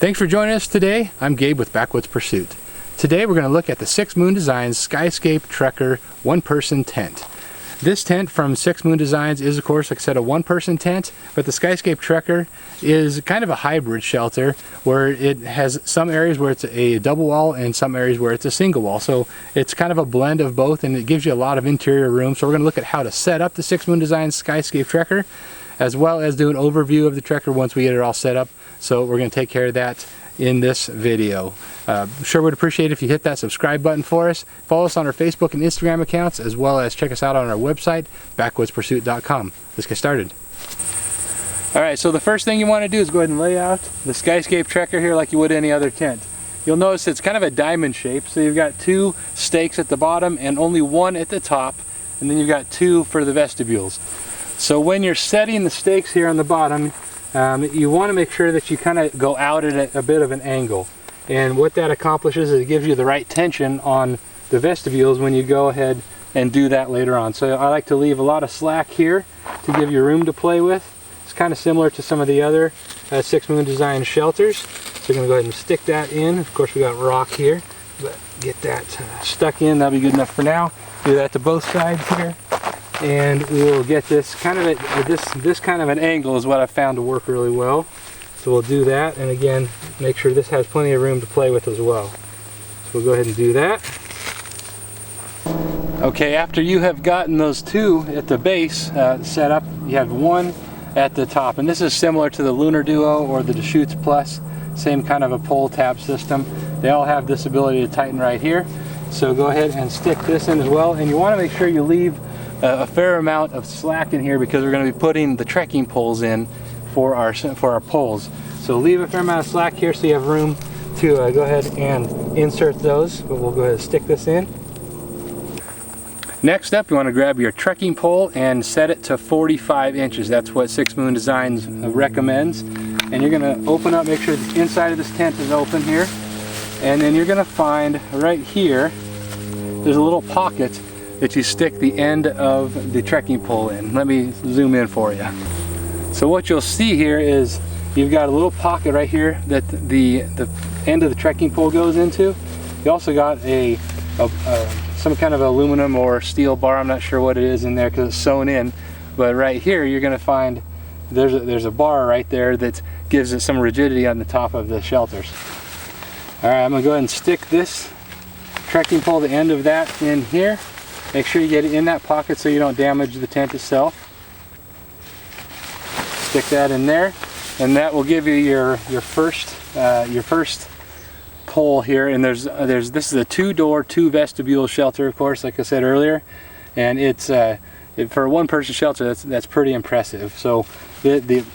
Thanks for joining us today. I'm Gabe with Backwoods Pursuit. Today we're going to look at the 6 Moon Designs Skyscape Trekker one-person tent. This tent from 6 Moon Designs is, of course, like I said, a one-person tent, but the Skyscape Trekker is kind of a hybrid shelter where it has some areas where it's a double wall and some areas where it's a single wall. So it's kind of a blend of both, and it gives you a lot of interior room. So we're going to look at how to set up the 6 Moon Designs Skyscape Trekker, as well as do an overview of the Trekker once we get it all set up. So we're going to take care of that in this video. Sure would appreciate it if you hit that subscribe button for us. Follow us on our Facebook and Instagram accounts, as well as check us out on our website, backwoodspursuit.com. Let's get started. Alright, so the first thing you want to do is go ahead and lay out the Skyscape Trekker here like you would any other tent. You'll notice it's kind of a diamond shape, so you've got 2 stakes at the bottom and only 1 at the top, and then you've got 2 for the vestibules. So when you're setting the stakes here on the bottom, you want to make sure that you kind of go out at a bit of an angle. And what that accomplishes is it gives you the right tension on the vestibules when you go ahead and do that later on. So I like to leave a lot of slack here to give you room to play with. It's kind of similar to some of the other 6 Moon Design shelters. So we're going to go ahead and stick that in. Of course, we got rock here, but get that stuck in. That'll be good enough for now. Do that to both sides here. And we will get this kind of this kind of an angle is what I found to work really well. So we'll do that, and again, make sure this has plenty of room to play with as well. So we'll go ahead and do that. Okay, after you have gotten those 2 at the base set up, you have 1 at the top, and this is similar to the Lunar Duo or the Deschutes Plus. Same kind of a pull tab system. They all have this ability to tighten right here. So go ahead and stick this in as well, and you want to make sure you leave a fair amount of slack in here because we're going to be putting the trekking poles in for our poles. So leave a fair amount of slack here so you have room to go ahead and insert those, but we'll go ahead and stick this in. Next up, you want to grab your trekking pole and set it to 45 inches. That's what 6 Moon Designs recommends. And you're going to open up, make sure the inside of this tent is open here, and then you're going to find right here there's a little pocket that you stick the end of the trekking pole in. Let me zoom in for you. So what you'll see here is you've got a little pocket right here that the end of the trekking pole goes into. You also got some kind of aluminum or steel bar, I'm not sure what it is in there because it's sewn in, but right here you're going to find there's a bar right there that gives it some rigidity on the top of the shelters. Alright, I'm going to go ahead and stick this trekking pole, the end of that, in here. Make sure you get it in that pocket so you don't damage the tent itself. Stick that in there, and that will give you your first pole here. And this is a 2-door, 2 vestibule shelter, of course, like I said earlier, and it's for a one-person shelter. That's pretty impressive. So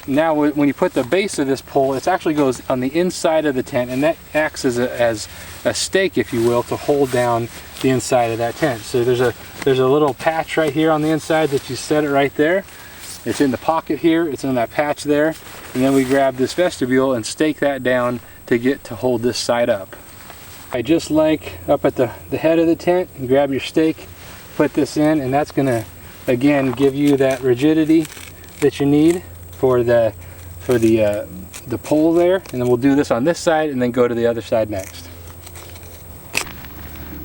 now when you put the base of this pole, it actually goes on the inside of the tent, and that acts as a stake, if you will, to hold down the inside of that tent. So there's a little patch right here on the inside that you set it right there. It's in the pocket here, it's in that patch there, and then we grab this vestibule and stake that down to hold this side up. I just like up at the head of the tent, you grab your stake, put this in, and that's going to again give you that rigidity that you need for the pole there. And then we'll do this on this side and then go to the other side next.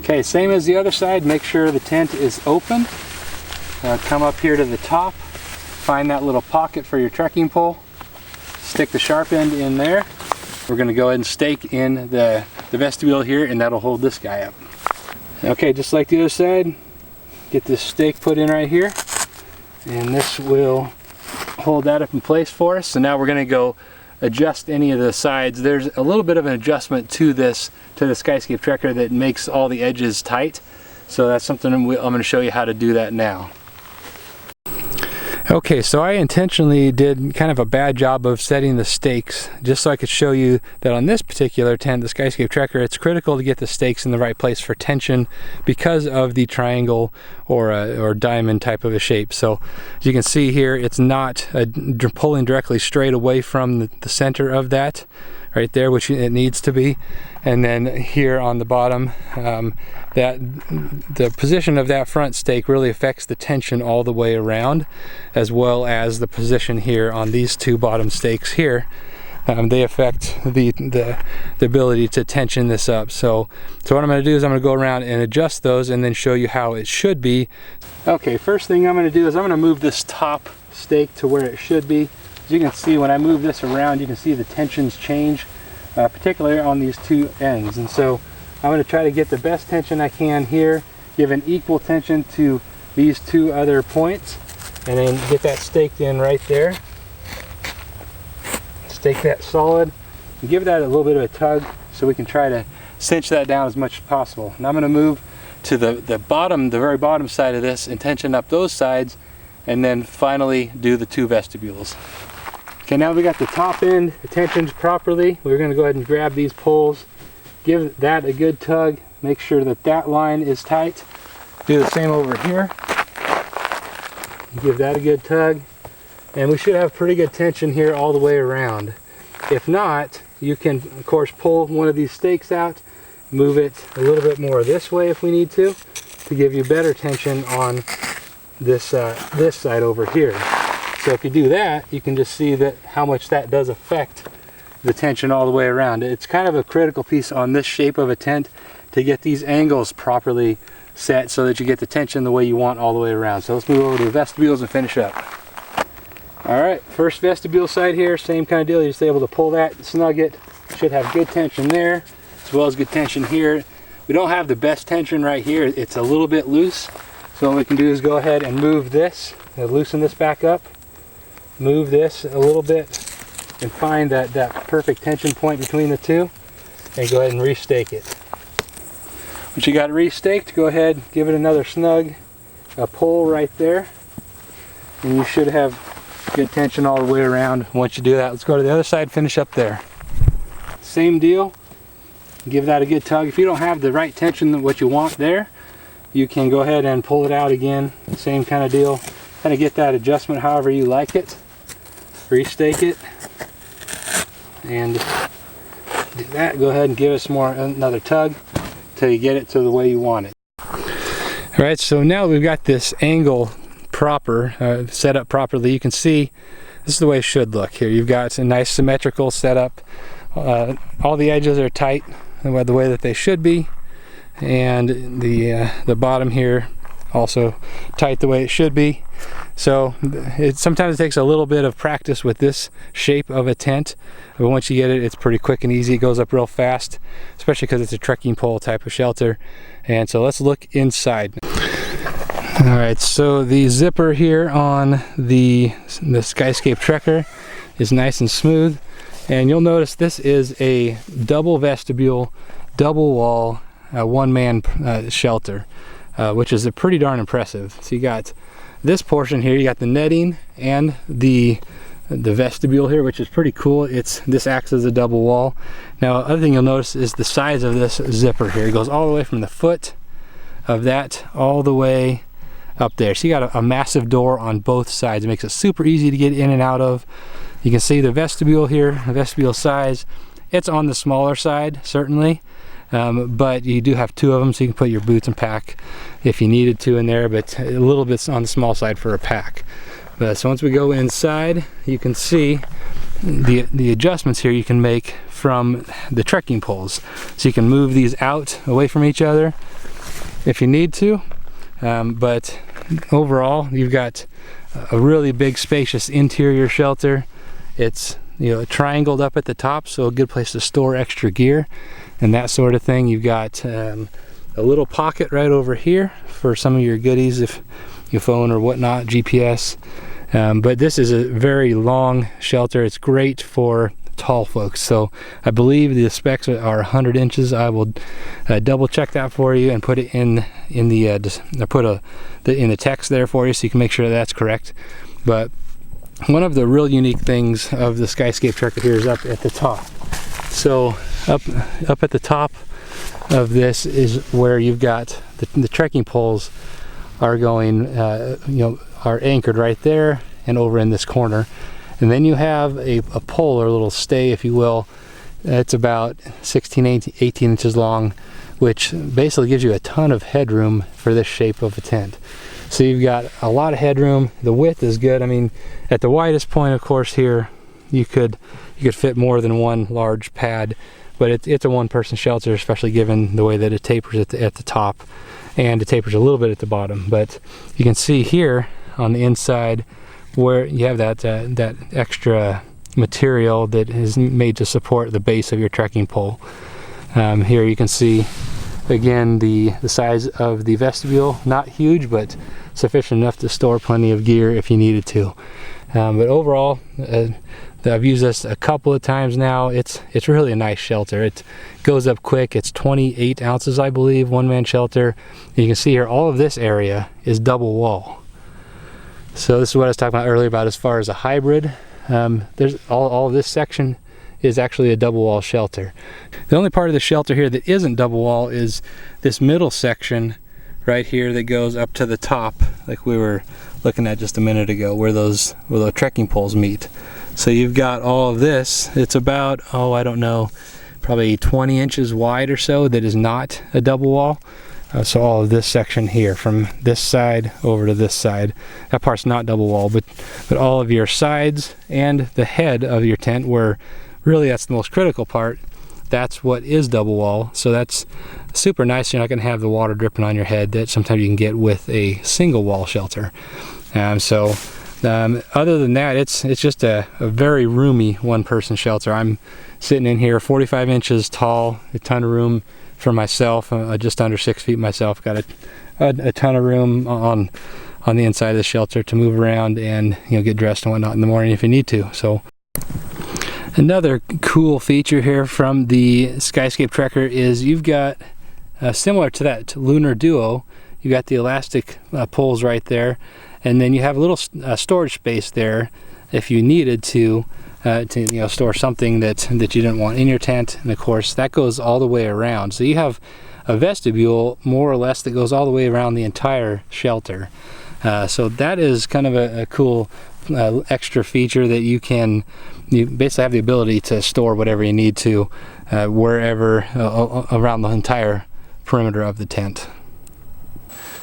Okay, same as the other side, make sure the tent is open. Come up here to the top, find that little pocket for your trekking pole, stick the sharp end in there. We're going to go ahead and stake in the vestibule here, and that'll hold this guy up. Okay, just like the other side, get this stake put in right here, and this will hold that up in place for us. So now we're going to go adjust any of the sides. There's a little bit of an adjustment to the Skyscape Trekker that makes all the edges tight. So that's something I'm going to show you how to do that now. Okay, so I intentionally did kind of a bad job of setting the stakes just so I could show you that on this particular tent, the Skyscape Trekker, it's critical to get the stakes in the right place for tension because of the triangle or diamond type of a shape. So as you can see here, it's not pulling directly straight away from the center of that right there, which it needs to be. And then here on the bottom, the position of that front stake really affects the tension all the way around, as well as the position here on these 2 bottom stakes here they affect the ability to tension this up. So what I'm going to do is I'm going to go around and adjust those and then show you how it should be. Okay, first thing I'm going to do is I'm going to move this top stake to where it should be. As you can see, when I move this around, you can see the tensions change, particularly on these two ends. And so I'm going to try to get the best tension I can here, give an equal tension to these two other points, and then get that staked in right there. Stake that solid and give that a little bit of a tug so we can try to cinch that down as much as possible. And I'm going to move to the bottom, the very bottom side of this, and tension up those sides, and then finally do the two vestibules. Okay, now we got the top end tensioned properly. We're going to go ahead and grab these poles, give that a good tug, make sure that that line is tight. Do the same over here. Give that a good tug, and we should have pretty good tension here all the way around. If not, you can of course pull one of these stakes out, move it a little bit more this way if we need to give you better tension on this this side over here. So if you do that, you can just see that how much that does affect the tension all the way around. It's kind of a critical piece on this shape of a tent to get these angles properly set so that you get the tension the way you want all the way around. So let's move over to the vestibules and finish up. Alright, first vestibule side here, same kind of deal. You're just able to pull that, snug it. Should have good tension there, as well as good tension here. We don't have the best tension right here. It's a little bit loose. So what we can do is go ahead and move this, and loosen this back up. Move this a little bit and find that perfect tension point between the two, and go ahead and restake it. Once you got it restaked, go ahead, give it another snug, a pull right there, and you should have good tension all the way around. Once you do that, let's go to the other side, finish up there. Same deal, give that a good tug. If you don't have the right tension, what you want there, you can go ahead and pull it out again. Same kind of deal, kind of get that adjustment however you like it. Restake it, and do that. Go ahead and give us another tug till you get it to the way you want it. All right, so now we've got this angle proper, set up properly. You can see this is the way it should look here. You've got a nice symmetrical setup. All the edges are tight the way that they should be, and the bottom here also tight the way it should be. So sometimes it takes a little bit of practice with this shape of a tent, but once you get it, it's pretty quick and easy. It goes up real fast, especially because it's a trekking pole type of shelter. And so let's look inside. All right, so the zipper here on the Skyscape Trekker is nice and smooth, and you'll notice this is a double vestibule, double wall, one-man shelter, which is pretty darn impressive. So you got this portion here, you got the netting and the vestibule here, which is pretty cool. This acts as a double wall. Now, other thing you'll notice is the size of this zipper here. It goes all the way from the foot of that all the way up there. So you got a massive door on both sides. It makes it super easy to get in and out of. You can see the vestibule here, the vestibule size. It's on the smaller side, certainly. But you do have two of them, so you can put your boots and pack if you needed to in there, but a little bit on the small side for a pack. So once we go inside, you can see the adjustments here you can make from the trekking poles. So you can move these out away from each other if you need to, but overall you've got a really big spacious interior shelter. It's triangled up at the top, so a good place to store extra gear and that sort of thing. You've got a little pocket right over here for some of your goodies, if your phone or whatnot, GPS. But this is a very long shelter. It's great for tall folks. So I believe the specs are 100 inches. I will double check that for you and put it in the text there for you, so you can make sure that's correct. But one of the real unique things of the Skyscape Trekker here is up at the top. So up at the top of this is where you've got the trekking poles are going, are anchored right there and over in this corner. And then you have a pole, or a little stay, if you will. It's about 18 inches long, which basically gives you a ton of headroom for this shape of a tent. So you've got a lot of headroom. The width is good. I mean, at the widest point, of course, here you could you could fit more than one large pad, but it's a one-person shelter, especially given the way that it tapers at the top, and it tapers a little bit at the bottom. But you can see here on the inside where you have that that extra material that is made to support the base of your trekking pole. Here you can see again the size of the vestibule, not huge, but sufficient enough to store plenty of gear if you needed to. But overall, I've used this a couple of times now. It's really a nice shelter. It goes up quick. It's 28 ounces, I believe, one-man shelter. And you can see here all of this area is double wall. So this is what I was talking about earlier about as far as a hybrid. There's all of this section is actually a double wall shelter. The only part of the shelter here that isn't double wall is this middle section right here that goes up to the top, like we were looking at just a minute ago, where the trekking poles meet. So you've got all of this. It's about, oh, I don't know, probably 20 inches wide or so that is not a double wall. So all of this section here, from this side over to this side, that part's not double wall, but all of your sides and the head of your tent, where really that's the most critical part, that's what is double wall. So that's super nice. You're not going to have the water dripping on your head that sometimes you can get with a single wall shelter. Other than that, it's just a very roomy one-person shelter. I'm sitting in here 45 inches tall, a ton of room for myself, just under 6 feet myself. Got a ton of room on the inside of the shelter to move around and get dressed and whatnot in the morning if you need to. So another cool feature here from the Skyscape Trekker is you've got similar to that Lunar Duo, you got the elastic poles right there, and then you have a little storage space there if you needed to store something that you didn't want in your tent. And of course that goes all the way around, so you have a vestibule more or less that goes all the way around the entire shelter. So that is kind of a cool extra feature that you basically have the ability to store whatever you need to wherever around the entire perimeter of the tent.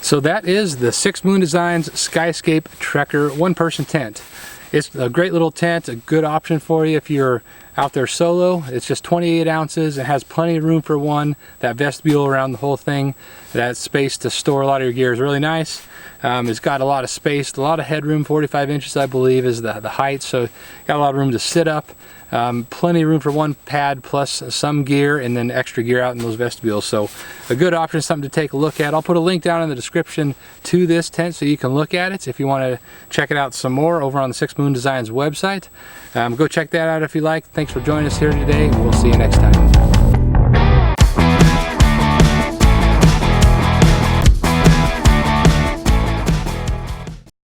So that is the 6 Moon Designs Skyscape Trekker one-person tent. It's a great little tent, a good option for you if you're out there solo. It's just 28 ounces. It has plenty of room for one. That vestibule around the whole thing, that space to store a lot of your gear is really nice. It's got a lot of space, a lot of headroom. 45 inches I believe is the height, so got a lot of room to sit up. Plenty of room for one pad plus some gear, and then extra gear out in those vestibules. So a good option, something to take a look at. I'll put a link down in the description to this tent so you can look at it if you want to check it out some more over on the 6 Moon Designs website. Go check that out if you like. Thanks for joining us here today, and we'll see you next time.